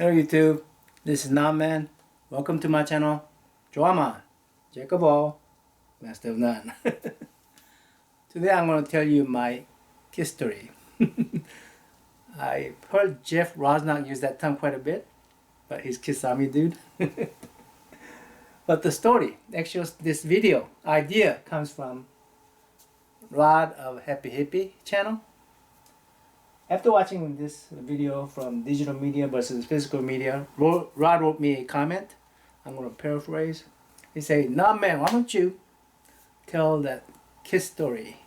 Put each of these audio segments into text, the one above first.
Hello YouTube, this is Nam. Welcome to my channel. Joaman, Jack of all, master of none. Today I'm going to tell you my kiss story. I heard Jeff Rosnock use that term quite a bit, but he's Kiss Army dude. But the story, actually this video idea comes from Rod of Happy Hippie channel. After watching this video from digital media versus physical media, Rod wrote me a comment. I'm going to paraphrase. He said, "Nah man, why don't you tell that kiss story?"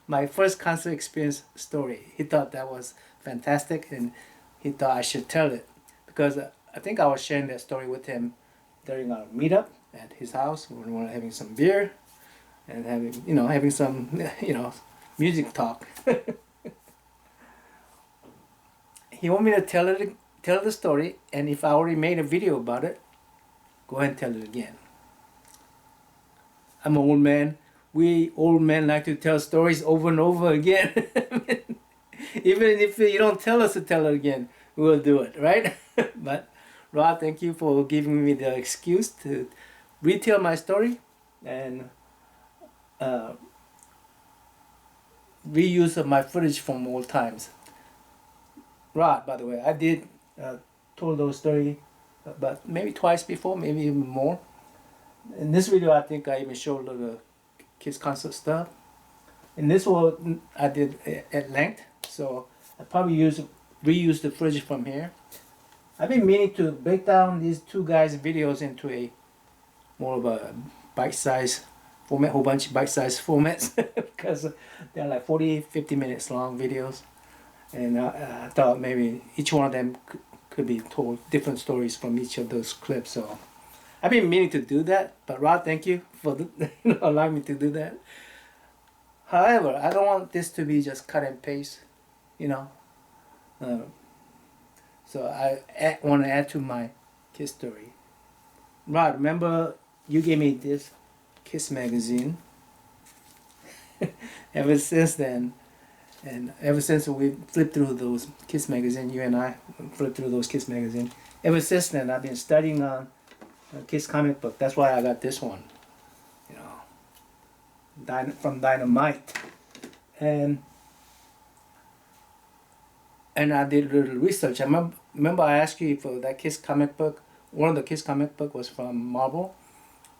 My first concert experience story. He thought that was fantastic and he thought I should tell it. Because I think I was sharing that story with him during our meetup at his house when we were having some beer and having some music talk. He wanted me to tell the story, and if I already made a video about it, go ahead and tell it again. I'm an old man. We old men like to tell stories over and over again. Even if you don't tell us to tell it again, we'll do it, right? But Rod, thank you for giving me the excuse to retell my story and reuse of my footage from old times. Rod, by the way, I did told those story but maybe twice before, maybe even more. In this video, I think I even showed a little Kiss concert stuff. In this one, I did at length, so I probably reuse the footage from here. I've been meaning to break down these two guys' videos into a more of a bite-sized format, whole bunch of bite-sized formats, because they're like 40-50 minutes long videos. And I thought maybe each one of them could be told different stories from each of those clips. So I've been meaning to do that. But Rod, thank you for allowing me to do that. However, I don't want this to be just cut and paste, So I want to add to my Kiss story. Rod, remember you gave me this Kiss magazine? Ever since then, and ever since we flipped through those Kiss magazine, you and I flipped through those Kiss magazine. Ever since then, I've been studying on Kiss comic book. That's why I got this one, from Dynamite, and I did a little research. I remember I asked you for that Kiss comic book. One of the Kiss comic book was from Marvel.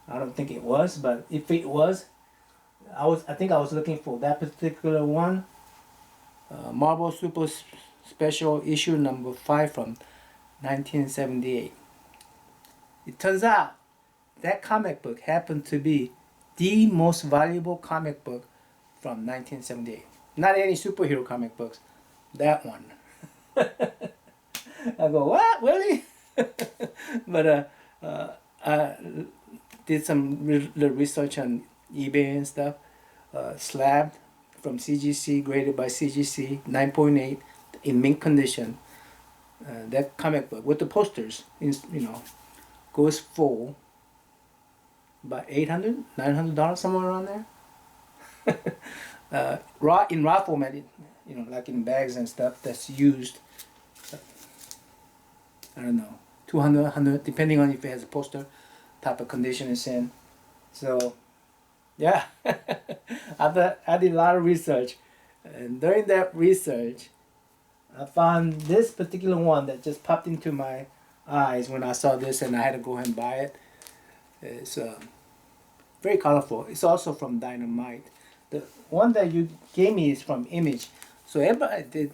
I don't think it was, but if it was, I think I was looking for that particular one. Marvel Super Special issue number 5 from 1978. It turns out that comic book happened to be the most valuable comic book from 1978. Not any superhero comic books, that one. I go, what, really? But I did some little research on eBay and stuff. Slabbed from CGC, graded by CGC, 9.8 in mint condition. That comic book with the posters, goes for about $800, $900, somewhere around there. In raw format, like in bags and stuff, that's used, I don't know, 200, 100, depending on if it has a poster, type of condition it's in. So, yeah, I did a lot of research, and during that research, I found this particular one that just popped into my eyes when I saw this, and I had to go ahead and buy it. It's very colorful. It's also from Dynamite. The one that you gave me is from Image. So everybody did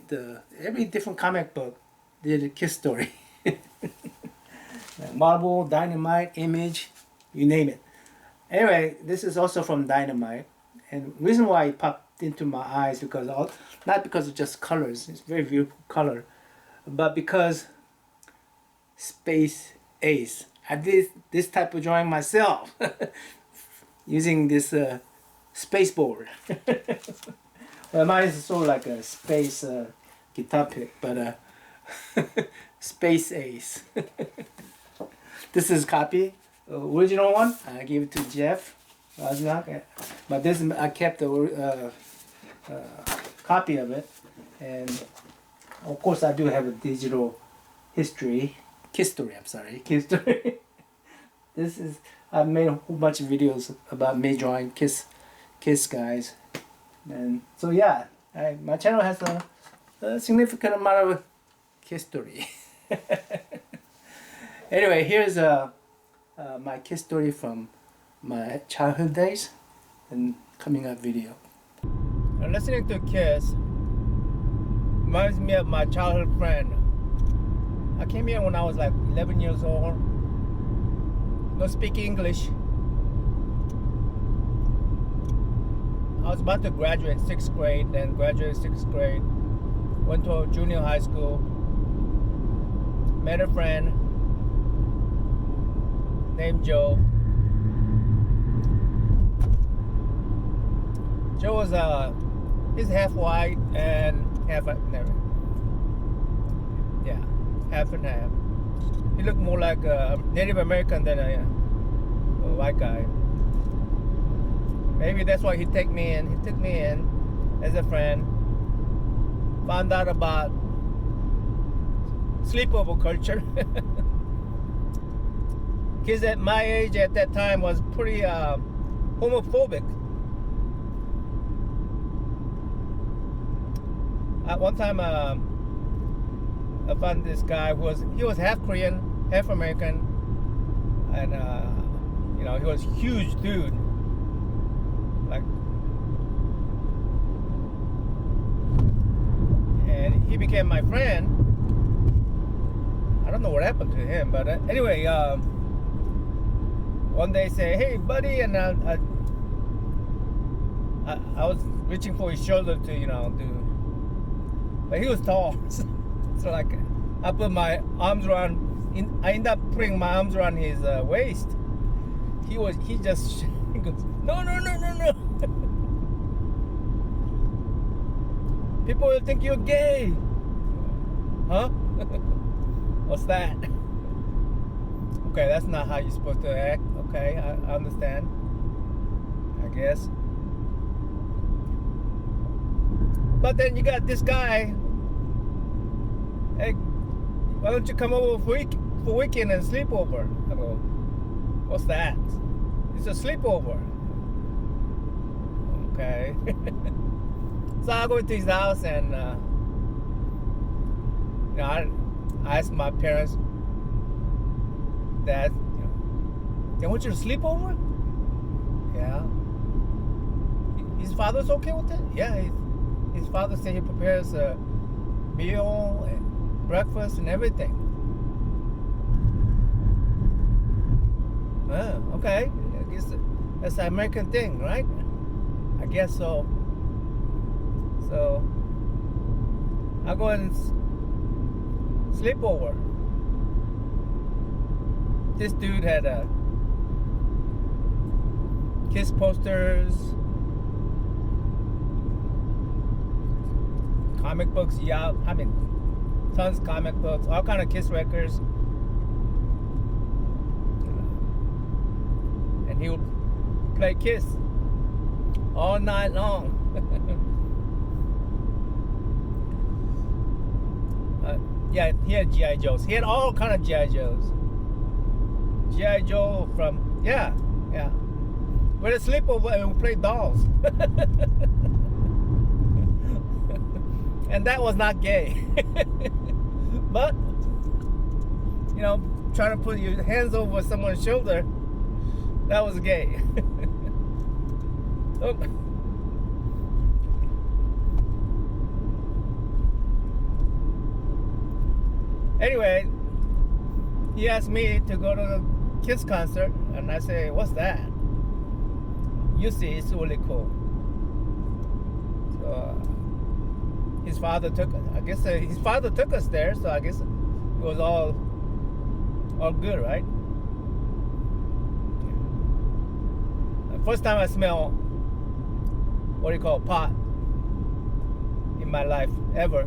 every different comic book did a Kiss story. Marvel, Dynamite, Image, you name it. Anyway, this is also from Dynamite, and the reason why it popped into my eyes not because of just colors, it's very beautiful color, but because Space Ace. I did this type of drawing myself using this space board. Well, mine is sort of like a space guitar pick, but Space Ace. This is a copy. Original one, I gave it to Jeff Rosnock, but this I kept the copy of it, and of course I do have a digital KISStory. I'm sorry, KISStory. I've made a whole bunch of videos about me drawing Kiss guys, and so yeah, my channel has a significant amount of KISStory. Anyway, here's my KISStory from my childhood days and coming up video. Listening to Kiss reminds me of my childhood friend. I came here when I was like 11 years old. Don't speak English. I was about to graduate 6th grade, then graduated 6th grade. Went to a junior high school. Met a friend named Joe. Joe was he's half white and half half and half. He looked more like a Native American than a white guy. Maybe that's why he took me in. He took me in as a friend. Found out about sleepover culture. Kids at my age at that time was pretty homophobic. At one time, I found this guy he was half Korean, half American, and he was a huge dude. And he became my friend. I don't know what happened to him, but anyway, one day say, "Hey, buddy," and I was reaching for his shoulder to but he was tall, so like I put my arms around. I ended up putting my arms around his waist. He goes, no. People will think you're gay. Huh? What's that? Okay, that's not how you're supposed to act. Okay, I understand. I guess. But then you got this guy. Hey, why don't you come over for weekend and sleep over? I go, what's that? It's a sleepover. Okay. So I go to his house and I asked my parents, Dad, they want you to sleep over? Yeah. His father's okay with it? Yeah. His father said he prepares a meal and breakfast and everything. Okay. I guess that's an American thing, right? I guess so. So I go and sleep over. This dude had Kiss posters, comic books, tons of comic books, all kind of Kiss records. And he would play Kiss all night long. Yeah, he had G.I. Joes. He had all kind of G.I. Joes. G.I. Joe from, yeah. We'd sleepover and we played dolls. And that was not gay. But, trying to put your hands over someone's shoulder, that was gay. Oh. Anyway, he asked me to go to the Kiss concert, and I say, what's that? You see, it's really cool. So his father took us there, so I guess it was all good, right? The first time I smell pot in my life ever.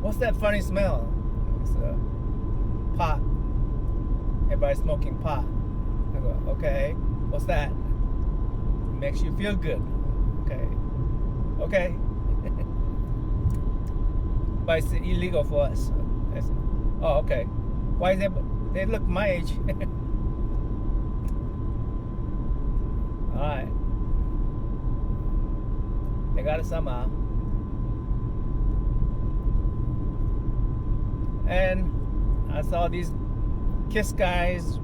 What's that funny smell? It's pot. Everybody smoking pot. I go, okay, what's that? It makes you feel good. Okay. But it's illegal for us. Oh, okay. Why is that? They look my age. All right. They got it somehow. And I saw these Kiss guys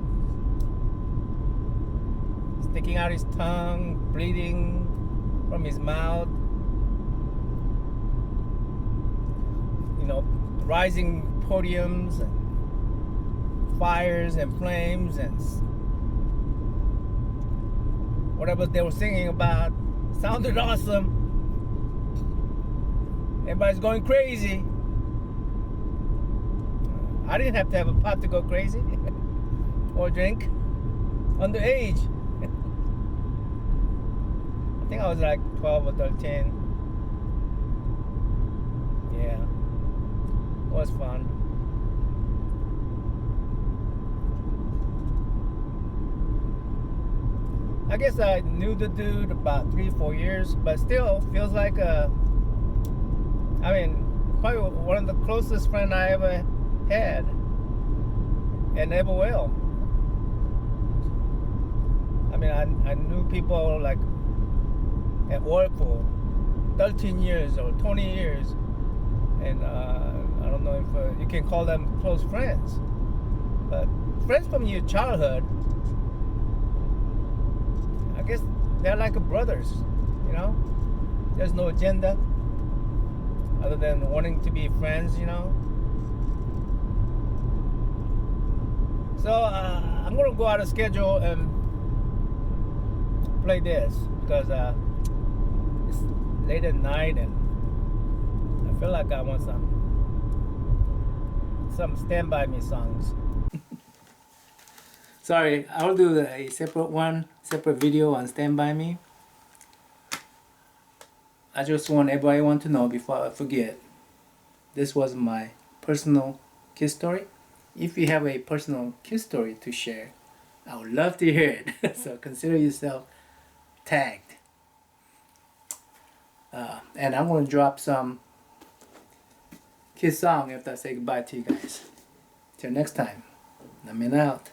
sticking out his tongue, bleeding from his mouth. You know, rising podiums and fires and flames and whatever they were singing about sounded awesome. Everybody's going crazy. I didn't have to have a pot to go crazy or drink. Underage. I think I was like 12 or 13. Yeah. It was fun. I guess I knew the dude about 3-4 years, but still feels like probably one of the closest friends I ever had and ever will. I mean, I knew people like at work for 13 years or 20 years, and I don't know if you can call them close friends, but friends from your childhood, I guess they're like brothers, you know? There's no agenda other than wanting to be friends, you know? So I'm gonna go out of schedule and play this because it's late at night and I feel like I want some Stand By Me songs. Sorry, I'll do a separate video on Stand By Me. I just want everyone to know before I forget, this was my personal Kiss story. If you have a personal Kiss story to share, I would love to hear it. So consider yourself tagged. And I'm going to drop some Kiss song after I say goodbye to you guys. Till next time, I'm out.